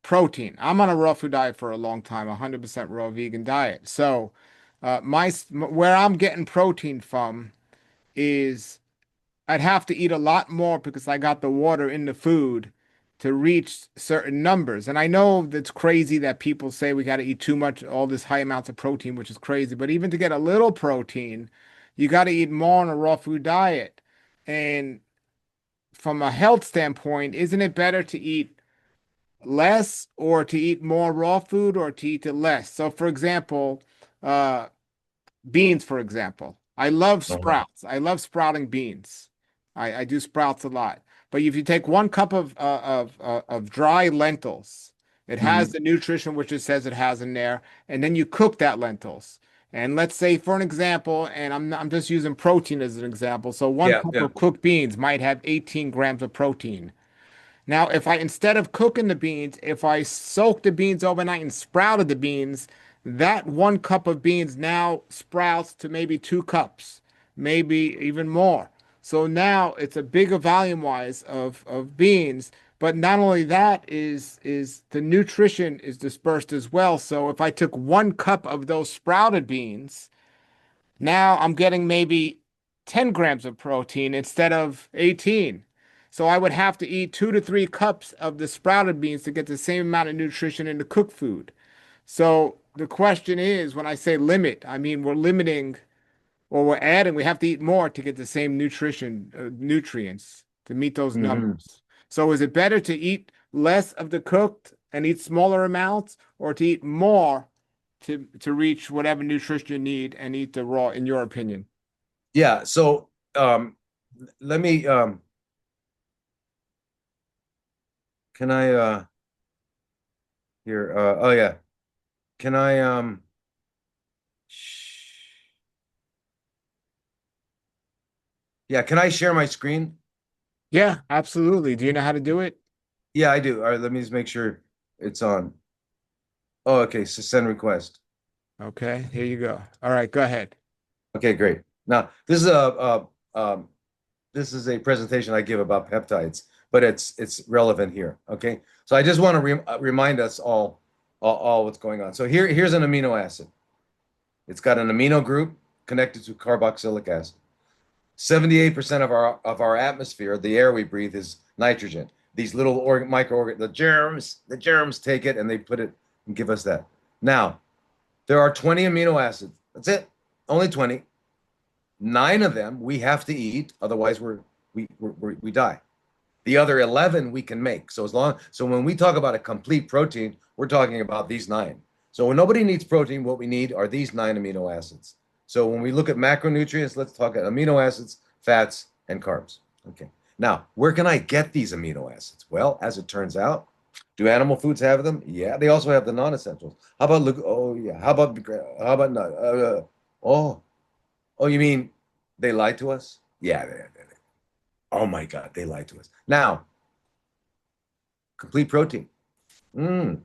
protein. I'm on a raw food diet for a long time, 100% raw vegan diet. So, where I'm getting protein from is I'd have to eat a lot more because I got the water in the food to reach certain numbers. And I know that's crazy that people say we got to eat too much, all this high amounts of protein, which is crazy. But even to get a little protein, you got to eat more on a raw food diet. And from a health standpoint, isn't it better to eat less or to eat more raw food or to eat it less? So, for example, uh, beans, for example. I love Uh-huh. sprouts. I love sprouting beans. I do sprouts a lot. But if you take 1 cup of dry lentils, it has Mhm. the nutrition which it says it has in there, and then you cook that lentils. And let's say, for an example, and I'm just using protein as an example. So one Yeah, cup yeah. of cooked beans might have 18 grams of protein. Now, if I instead of cooking the beans, if I soak the beans overnight and sprouted the beans, that 1 cup of beans now sprouts to maybe 2 cups, maybe even more. So now it's a bigger volume wise of beans. But not only that is the nutrition is dispersed as well. So if I took 1 cup of those sprouted beans, now I'm getting maybe 10 grams of protein instead of 18. So I would have to eat 2 to 3 cups of the sprouted beans to get the same amount of nutrition in the cooked food. So the question is, when I say limit, I mean we're limiting or we're adding, we have to eat more to get the same nutrients to meet those Hmm. numbers. So is it better to eat less of the cooked and eat smaller amounts or to eat more to reach whatever nutrition you need and eat the raw, in your opinion? Yeah, so let me can I here oh yeah. Can I yeah, can I share my screen? Yeah, absolutely. Do you know how to do it? Yeah, I do. All right, let me just make sure it's on. Oh, okay, so send request. Okay, here you go. All right, go ahead. Okay, great. Now, this is a presentation I give about peptides, but it's relevant here. Okay, so I just want to remind us all what's going on. So here's an amino acid. It's got an amino group connected to carboxylic acid. 78% of our atmosphere, the air we breathe, is nitrogen. These little microorganisms, the germs take it and they put it and give us that. Now, there are 20 amino acids. That's it. Only 20. 9 of them we have to eat, otherwise we die. The other 11 we can make. So when we talk about a complete protein, we're talking about these 9. So when nobody needs protein, what we need are these 9 amino acids. So when we look at macronutrients, let's talk at amino acids, fats, and carbs. Okay. Now, where can I get these amino acids? Well, as it turns out, do animal foods have them? Yeah, they also have the non-essentials. How about look? Oh yeah. How about not? Oh oh, you mean they lied to us? Yeah. Oh my God, they lied to us. Now, complete protein. Mm,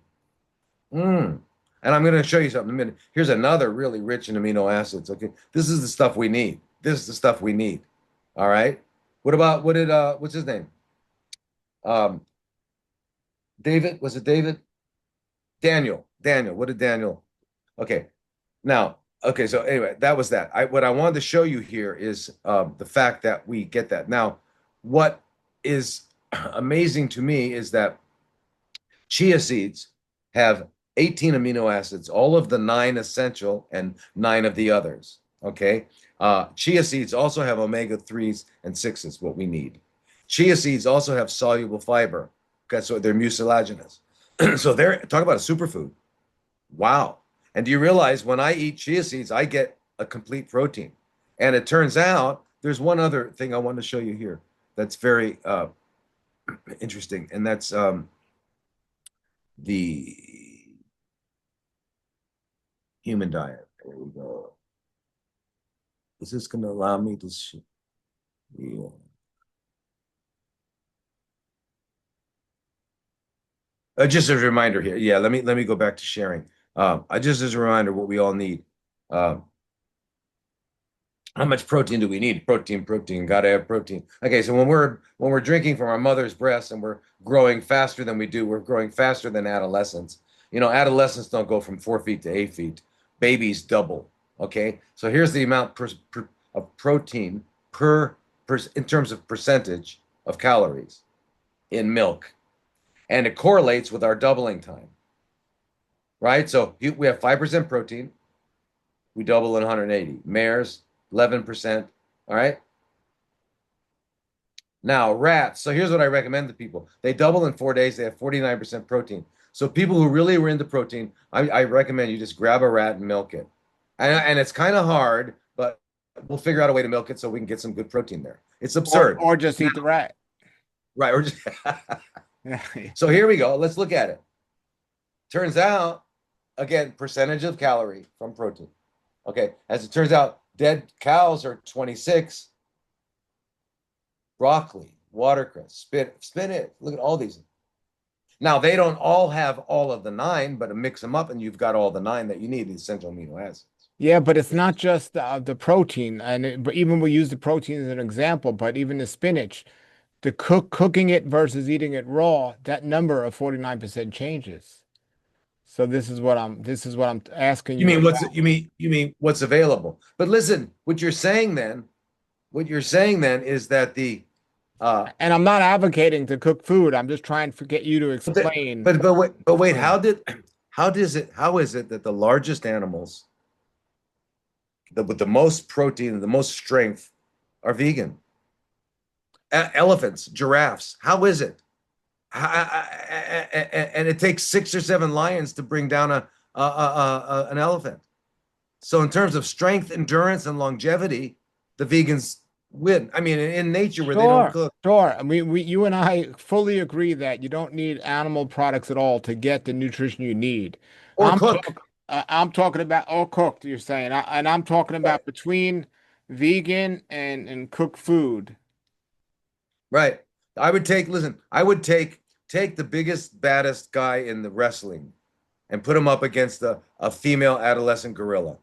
mm. And I'm going to show you something in a minute. Here's another really rich in amino acids. Okay. This is the stuff we need. This is the stuff we need. All right. What's his name? Um, David, was it David? Daniel. Daniel. What did Daniel? Okay. Now, okay, so anyway, that was that. What I wanted to show you here is the fact that we get that. Now, what is amazing to me is that chia seeds have 18 amino acids, all of the 9 essential and 9 of the others. Okay. Chia seeds also have omega 3s and 6s, what we need. Chia seeds also have soluble fiber. Okay, so they're mucilaginous. So they're talk about a superfood. Wow. And do you realize when I eat chia seeds, I get a complete protein? And it turns out there's one other thing I want to show you here that's very interesting, and that's the human diet. There we go. Is this going to allow me to? Yeah. Just as a reminder here. Yeah, let me go back to sharing. Just as a reminder, what we all need. Um, How much protein do we need? Protein, gotta have protein. Okay, so when we're drinking from our mother's breast and we're growing faster than we do, we're growing faster than adolescents. Adolescents don't go from 4 feet to 8 feet. Babies double. Okay, so here's the amount of protein per in terms of percentage of calories in milk, and it correlates with our doubling time, right? So we have 5% protein, we double in 180. Mares 11%. All right. Now, rats. So here's what I recommend to people. They double in 4 days. They have 49% protein. So people who really were into protein, I recommend you just grab a rat and milk it. And it's kind of hard, but we'll figure out a way to milk it so we can get some good protein there. It's absurd. Or just eat the rat. Right. So here we go. Let's look at it. Turns out, again, percentage of calorie from protein. Okay. As it turns out, dead cows are 26. Broccoli, watercress, spinach. Look at all these. Now, they don't all have all of the 9, but mix them up and you've got all the 9 that you need, the essential amino acids. Yeah, but it's not just the protein, but even we use the protein as an example. But even the spinach, the cooking it versus eating it raw, that number of 49% changes. So this is what I'm asking You you mean about. what's available? But listen, what you're saying then is that And I'm not advocating to cook food. I'm just trying to get you to but the, explain. but wait, Explain. how is it that the largest animals with the most protein and the most strength are vegan? Elephants, giraffes. How is it? And it takes 6 or 7 lions to bring down an elephant. So in terms of strength, endurance, and longevity, the vegans win. I mean, in nature where they don't Sure, cook. sure. I mean, you and I fully agree that you don't need animal products at all to get the nutrition you need. Or cook. I'm talking about all cooked, you're saying, and I'm talking Right. about between vegan and cooked food. Right. I would take the biggest, baddest guy in the wrestling and put him up against a female adolescent gorilla.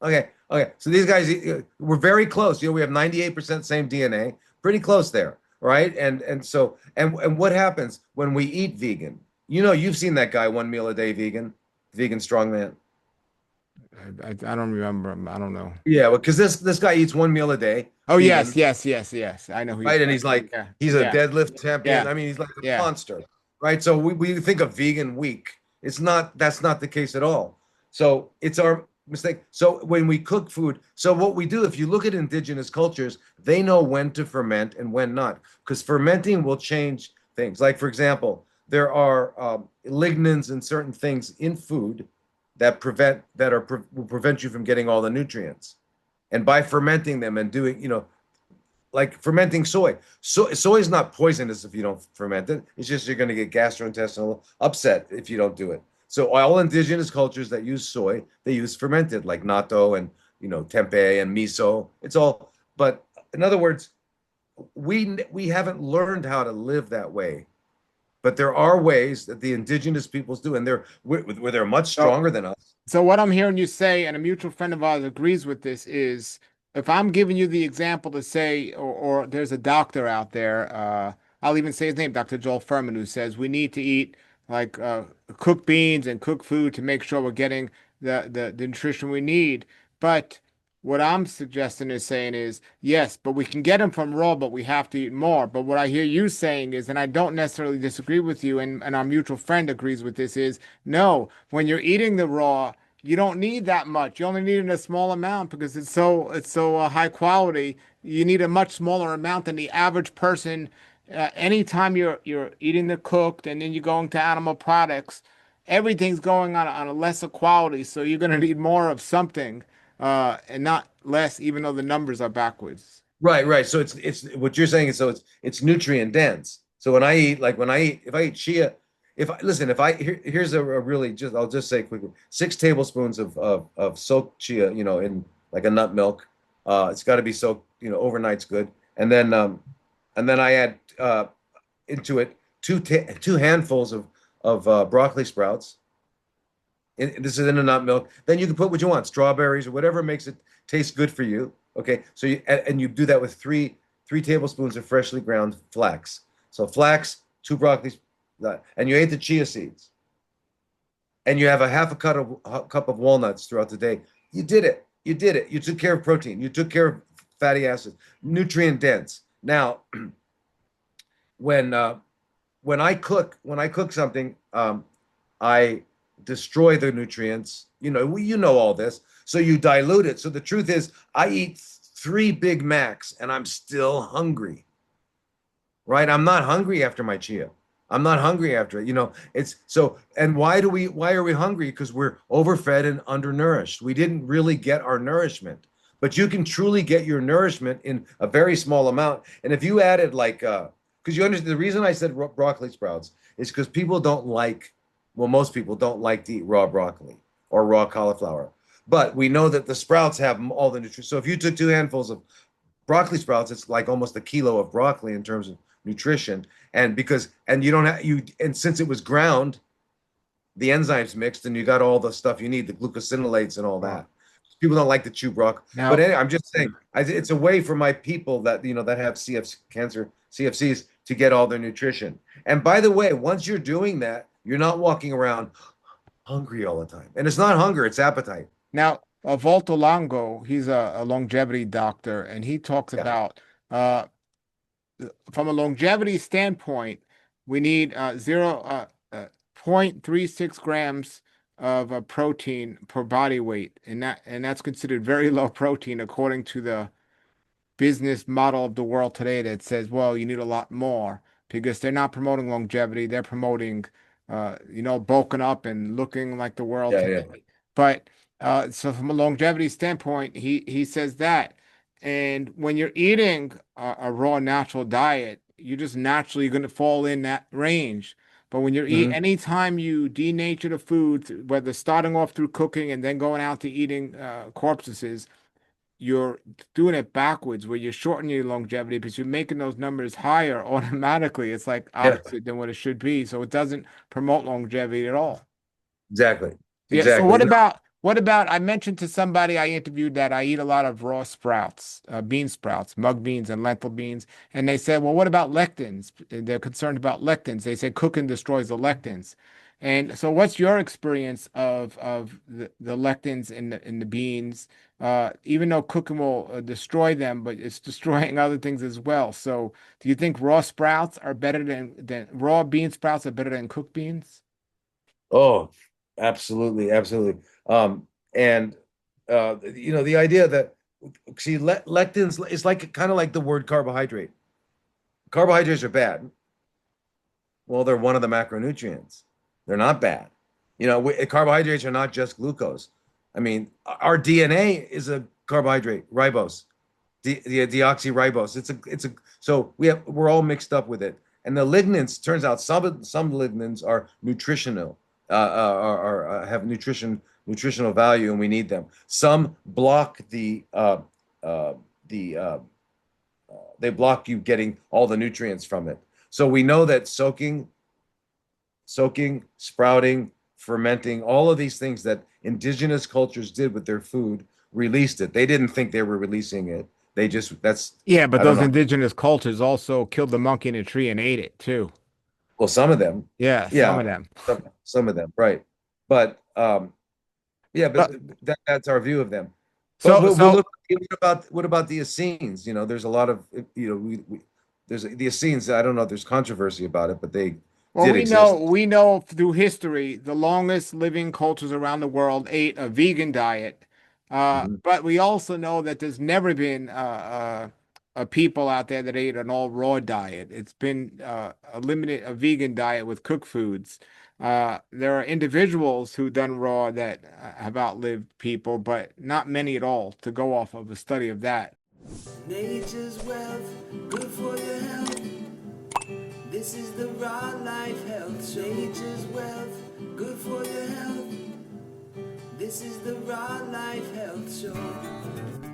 Okay. Okay. So these guys, we're very close. We have 98% same DNA, pretty close there, right? And what happens when we eat vegan? You've seen that guy 1 meal a day vegan strongman. I don't remember. I don't know. Yeah, well, because this guy eats 1 meal a day, Oh, yes, vegan, yes, yes, yes. I know who you're right? And talking he's about. like, Yeah, he's a yeah, deadlift champion. yeah, I mean, he's like a yeah. monster, right? So we think of vegan weak. That's not the case at all. So it's our mistake. So when we cook food, so what we do, if you look at indigenous cultures, they know when to ferment and when not, because fermenting will change things. Like, for example, there are lignans and certain things in food will prevent you from getting all the nutrients. And by fermenting them and doing, like fermenting soy. Soy is not poisonous if you don't ferment it. It's just you're going to get gastrointestinal upset if you don't do it. So all indigenous cultures that use soy, they use fermented, like natto and tempeh and miso. It's all. But in other words, we haven't learned how to live that way. But there are ways that the indigenous peoples do, and they're much So, stronger than us. So what I'm hearing you say, and a mutual friend of ours agrees with this, is if I'm giving you the example to say, or there's a doctor out there, I'll even say his name, Dr. Joel Furman, who says we need to eat like cooked beans and cooked food to make sure we're getting the nutrition we need. But what I'm suggesting is saying is, yes, but we can get them from raw, but we have to eat more. But what I hear you saying is, and I don't necessarily disagree with you, and our mutual friend agrees with this, is no, when you're eating the raw, you don't need that much. You only need it in a small amount because it's so high quality. You need a much smaller amount than the average person. Anytime you're eating the cooked and then you're going to animal products, everything's going on a lesser quality. So you're going to need more of something, and not less, even though the numbers are backwards. Right, right. So it's what you're saying is so it's nutrient dense. So if I eat chia, if I listen, if I here's a really just I'll just say quickly, 6 tablespoons of soaked chia, in like a nut milk. It's got to be soaked, overnight's good. And then I add into it two handfuls of broccoli sprouts. This is in a nut milk. Then you can put what you want, strawberries or whatever makes it taste good for you. Okay, so and you do that with three tablespoons of freshly ground flax. So flax, two broccoli, and you ate the chia seeds, and you have a half a cup of walnuts throughout the day. You did it. You did it. You took care of protein. You took care of fatty acids, nutrient dense. Now, when uh, when I cook something, I destroy the nutrients. You know all this. So you dilute it. So the truth is, I eat three Big Macs and I'm still hungry. Right? I'm not hungry after my chia. I'm not hungry after it. It's so. And why are we hungry? Because we're overfed and undernourished. We didn't really get our nourishment. But you can truly get your nourishment in a very small amount. And if you added because you understand the reason I said broccoli sprouts is because most people don't like to eat raw broccoli or raw cauliflower. But we know that the sprouts have all the nutrients. So if you took two handfuls of broccoli sprouts, it's like almost a kilo of broccoli in terms of nutrition. And you don't have you and since it was ground, the enzymes mixed, and you got all the stuff you need, the glucosinolates and all that. People don't like to chew broccoli, but Now, anyway, I'm just saying, it's a way for my people that have CFCs to get all their nutrition. And by the way, once you're doing that, you're not walking around hungry all the time. And it's not hunger, it's appetite. Volto Longo, he's a longevity doctor, and he talks Yeah. about uh, from a longevity standpoint, we need 0.36 grams of protein per body weight, and that's considered very low protein according to the business model of the world today that says, well, you need a lot more because they're not promoting longevity, they're promoting bulking up and looking like the world Yeah, yeah. today. But so from a longevity standpoint, he says that. And when you're eating a raw natural diet, you're just naturally going to fall in that range. But when you're Mhm. anytime you denature the food, whether starting off through cooking and then going out to eating corpses, you're doing it backwards where you're shortening your longevity because you're making those numbers higher automatically. It's like Yeah, opposite than what it should be. So it doesn't promote longevity at all. exactly. Yeah. So Exactly. No, what about I mentioned to somebody I interviewed that I eat a lot of raw sprouts, bean sprouts, mung beans and lentil beans. And they said, well, what about lectins? They're concerned about lectins. They say cooking destroys the lectins. And so what's your experience of the lectins in the beans? Even though cooking will destroy them, but it's destroying other things as well. So do you think raw sprouts are better than raw bean sprouts are better than cooked beans? oh, absolutely, absolutely. And the idea that see lectins is like kind of like the word carbohydrate. Carbohydrates are bad. Well, they're one of the macronutrients. They're not bad. Carbohydrates are not just glucose. I mean, our DNA is a carbohydrate, ribose, the deoxyribose. So we're all mixed up with it. And the lignans, turns out some lignans are nutritional, have nutritional value, and we need them. Some block uh, the they block you getting all the nutrients from it. So we know that soaking, sprouting, fermenting, all of these things that indigenous cultures did with their food released it. They didn't think they were releasing it. Yeah, but I don't those know. indigenous cultures also killed the monkey in a tree and ate it too. Well, some of them, Yeah, some yeah, of them. some of them, right. But yeah, but But that's our view of them. But so so what about the Essenes? There's a lot of there's the Essenes. I don't know if there's controversy about it, but they well, did exist. we know through history the longest living cultures around the world ate a vegan diet. Mhm. But we also know that there's never been a people out there that ate an all raw diet. It's been a vegan diet with cooked foods. There are individuals who done raw that have outlived people, but not many at all to go off of a study of that. Nature's wealth, good for your health. This is the raw life health. Nature's wealth, good for your health. This is the raw life health show.